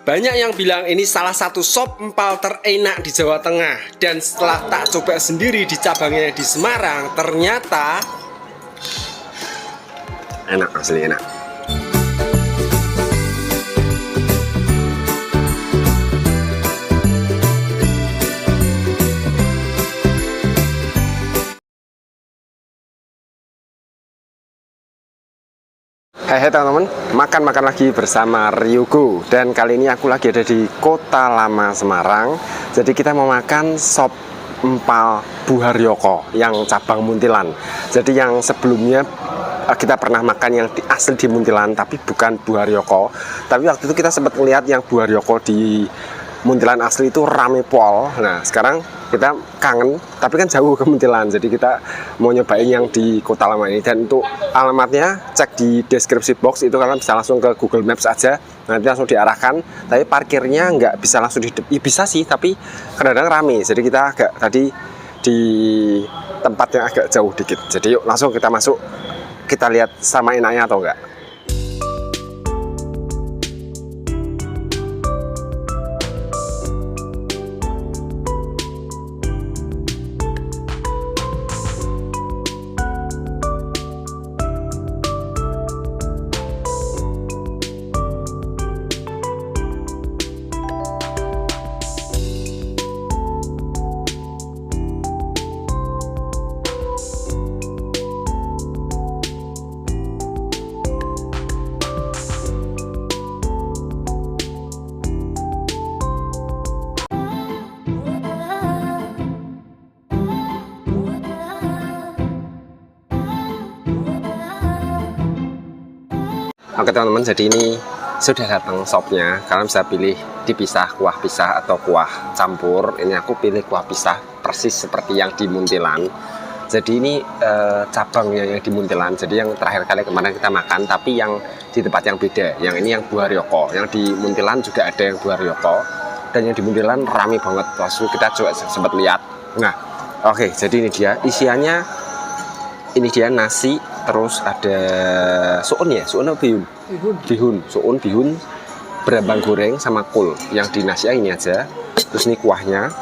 Banyak yang bilang ini salah satu sop empal terenak di Jawa Tengah. Dan setelah tak coba sendiri di cabangnya di Semarang, ternyata enak, asli enak. Hai teman-teman, makan lagi bersama Ryugo. Dan kali ini aku lagi ada di Kota Lama Semarang. Jadi kita mau makan sop empal Bu Haryoko yang cabang Muntilan. Jadi yang sebelumnya kita pernah makan yang asli di Muntilan, tapi bukan Bu Haryoko. Tapi waktu itu kita sempat melihat yang Bu Haryoko di Muntilan asli itu rame pol. Nah sekarang kita kangen, tapi kan jauh ke Muntilan, jadi kita mau nyobain yang di Kota Lama ini. Dan untuk alamatnya cek di deskripsi box, itu kalian bisa langsung ke Google Maps aja, nanti langsung diarahkan. Tapi parkirnya nggak bisa langsung ya bisa sih, tapi kadang-kadang rame, jadi kita agak tadi di tempat yang agak jauh dikit. Jadi yuk langsung kita masuk, kita lihat sama enaknya atau enggak. Oke teman-teman, jadi ini sudah datang sopnya. Kalian bisa pilih dipisah, kuah pisah atau kuah campur. Ini aku pilih kuah pisah, persis seperti yang di Muntilan. Jadi ini cabangnya yang di Muntilan. Jadi yang terakhir kali kemarin kita makan, tapi yang di tempat yang beda. Yang ini yang Bu Haryoko. Yang di Muntilan juga ada yang Bu Haryoko. Dan yang di Muntilan rame banget. Lalu kita juga sempat lihat. Nah, oke, jadi ini dia isiannya. Ini dia nasi, terus ada soun ya, soun apa bihun? Soun, bihun, berambang goreng sama kol. Yang di nasi ini aja. Terus ini kuahnya,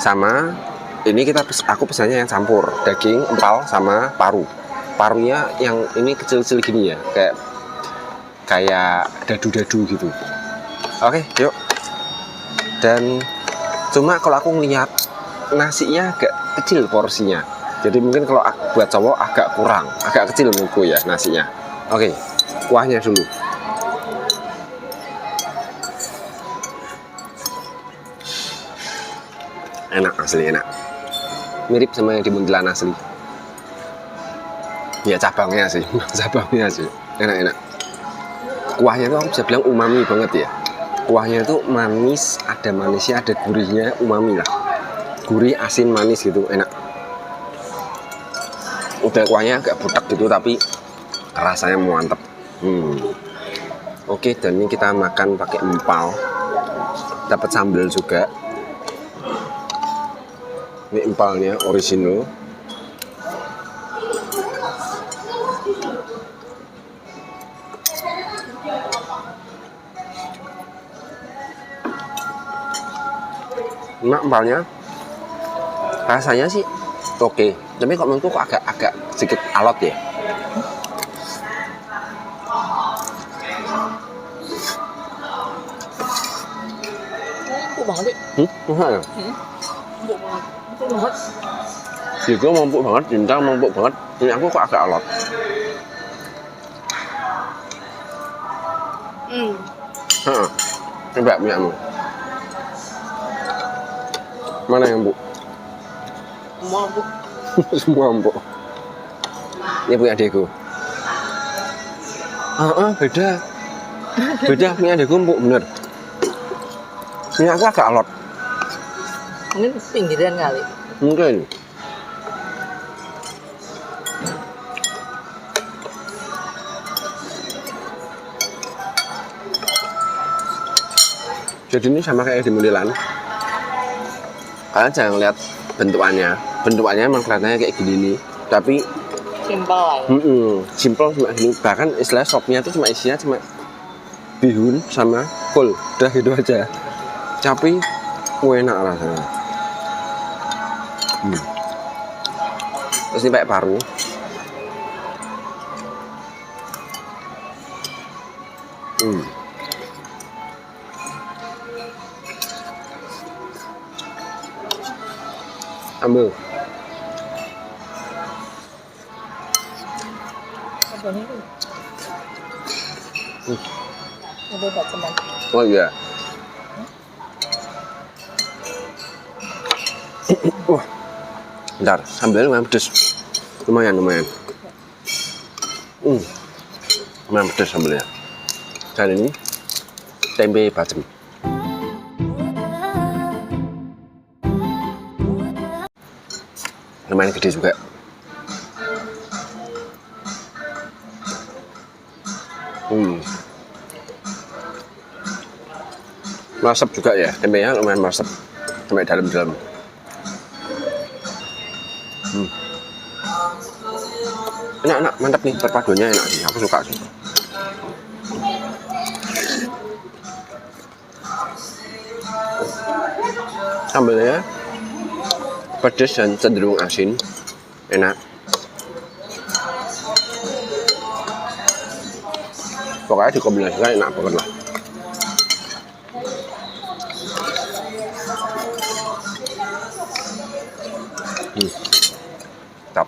sama ini aku pesannya yang campur, daging, empal, sama paru. Parunya yang ini kecil-kecil gini ya, kayak dadu-dadu gitu. Oke, yuk. Dan cuma kalau aku ngeliat nasinya agak kecil porsinya. Jadi mungkin kalau buat cowok agak kurang, agak kecil menurutku ya nasinya. Oke, kuahnya dulu. Enak, asli enak. Mirip sama yang di Muntilan asli. Ya cabangnya sih, cabangnya sih. Enak-enak. Kuahnya tuh aku bisa bilang umami banget ya. Kuahnya itu manis, ada manisnya, ada gurihnya, umami lah. Gurih, asin, manis gitu, enak. Udah kuahnya agak butek gitu, tapi rasanya mantep. Oke, dan ini kita makan pakai empal, dapat sambal juga. Ini empalnya original. Nah, empalnya rasanya sih oke, tapi kok menurutku agak sedikit alot ya. Empuk banget deh. Mahal ya? Empuk banget. Juga empuk banget, Jintang empuk banget. Ini aku kok agak alot. Coba minyakmu. Mana yang empuk? Semua empuk. Semua empuk. Ini punya adekku. Beda. Beda, punya adekku empuk bener. Ini aku agak alot. Mungkin pinggiran kali. Mungkin. Jadi ini sama kayak di Muntilan. Kalian jangan lihat bentukannya. Bentukannya emang kelihatannya kayak gini nih. Tapi Simpel lah ya. simple cuma gini. Bahkan istilah sopnya tuh cuma isinya cuma bihun sama kol, udah gitu aja. Tapi enak rasanya. Terus ini pakai paru. Ambil. Apa ini? Ada baceman. Oh iya. Wah, bentar, sambalnya lumayan pedes. Lumayan. Lumayan pedes sambalnya. Dan ini tempe bacem. Lumayan gede juga. Meresep juga ya, tempenya lumayan meresep sampai dalam-dalam. Enak, mantap nih, perpaduannya enak sih, aku suka sih. Sambalnya pedas dan cenderung asin, enak. Pokoknya dikombinasikan enak banget lah. Top.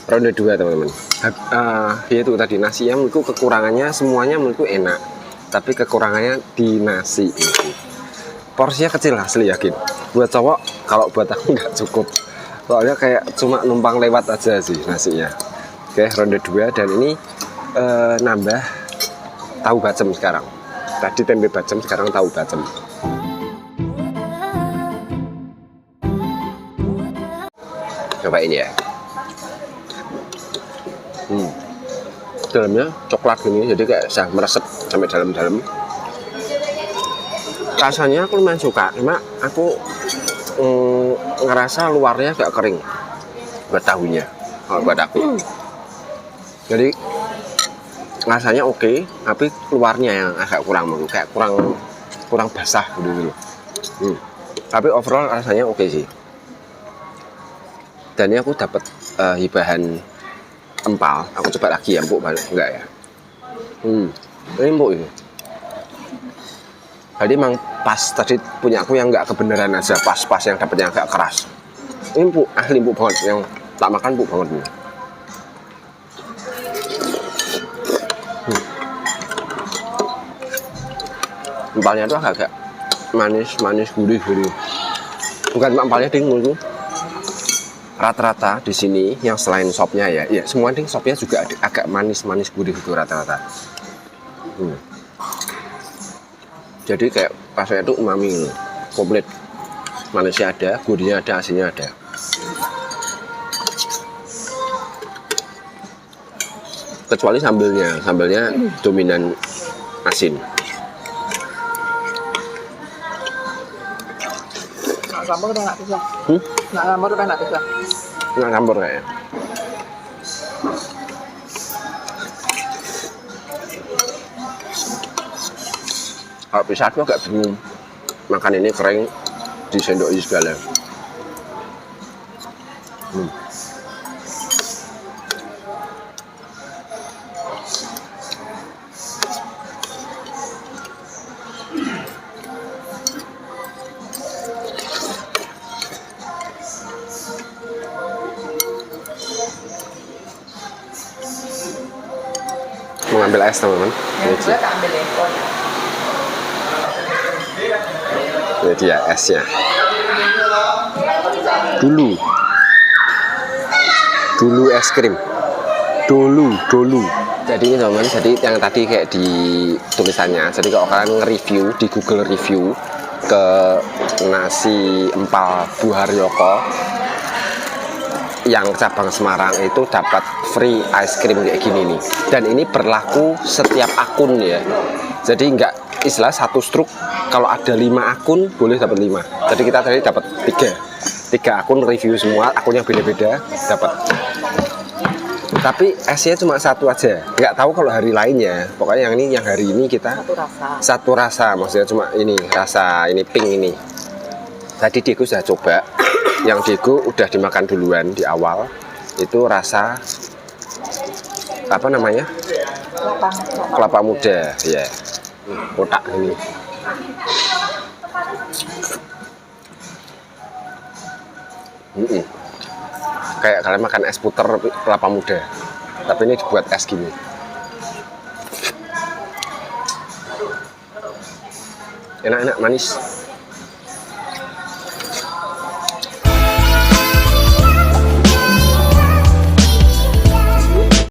Ronde 2 teman-teman. Itu tadi nasinya menurutku kekurangannya semuanya menurutku enak, tapi kekurangannya di nasi ini. Porsinya kecil asli yakin. Buat cowok, kalau buat aku nggak cukup. Soalnya kayak cuma numpang lewat aja sih nasinya. Oke, ronde 2 dan ini nambah tahu bacem sekarang. Tadi tempe bacem, sekarang tahu bacem. Coba ini ya. Dalamnya coklat gini, jadi kayak bisa meresep sampai dalam-dalam. Rasanya aku lumayan suka, cuma aku ngerasa luarnya agak kering buat tahunya, kalau buat aku. Jadi rasanya oke, tapi luarnya yang agak kurang, kayak kurang basah gitu. Tapi overall rasanya oke sih. Dan ini aku dapat hibahan empal. Aku coba lagi ya, empuk balik enggak ya? Ini empuk ini. Jadi emang pas tadi punya aku yang nggak kebenaran aja, pas yang dapetnya agak keras. Ini empuk, asli empuk banget, yang tak makan empuk banget ini. Empalnya tuh agak manis gurih. Bukan cuma empalnya ding, menurutku rata-rata di sini yang selain sopnya ya semua ding sopnya juga agak manis gurih itu rata-rata. Jadi kayak rasanya tuh umami komplit, manisnya ada, gurihnya ada, asinnya ada. Kecuali sambalnya dominan asin. Campur udah nggak bisa. Nggak campur udah nggak bisa. Nggak campur kayaknya. Kalau bisa aku agak bingung makan ini kering disendoi segala. Mau ngambil es teman-teman. Yang gue tak ambil handphone. Ini dia esnya. Dulu es krim. Dulu. Jadi ini teman-teman, jadi yang tadi kayak di tulisannya. Jadi kalau kalian nge-review di Google review ke nasi empal Bu Haryoko yang cabang Semarang itu dapat free ice cream kayak gini nih. Dan ini berlaku setiap akun ya. Jadi nggak istilah satu struk, kalau ada 5 akun boleh dapat 5. Jadi kita tadi dapat 3 akun review semua, akun yang beda-beda dapat. Tapi esnya cuma satu aja. Nggak tahu kalau hari lainnya. Pokoknya yang hari ini kita satu rasa. Maksudnya cuma ini rasa ini pink ini. Tadi Diego sudah coba. Yang Diego udah dimakan duluan di awal. Itu rasa apa namanya? Kelapa muda. Ya. Kotak ini. Kayak kalian makan es puter kelapa muda, tapi ini dibuat es gini. Enak-enak, manis.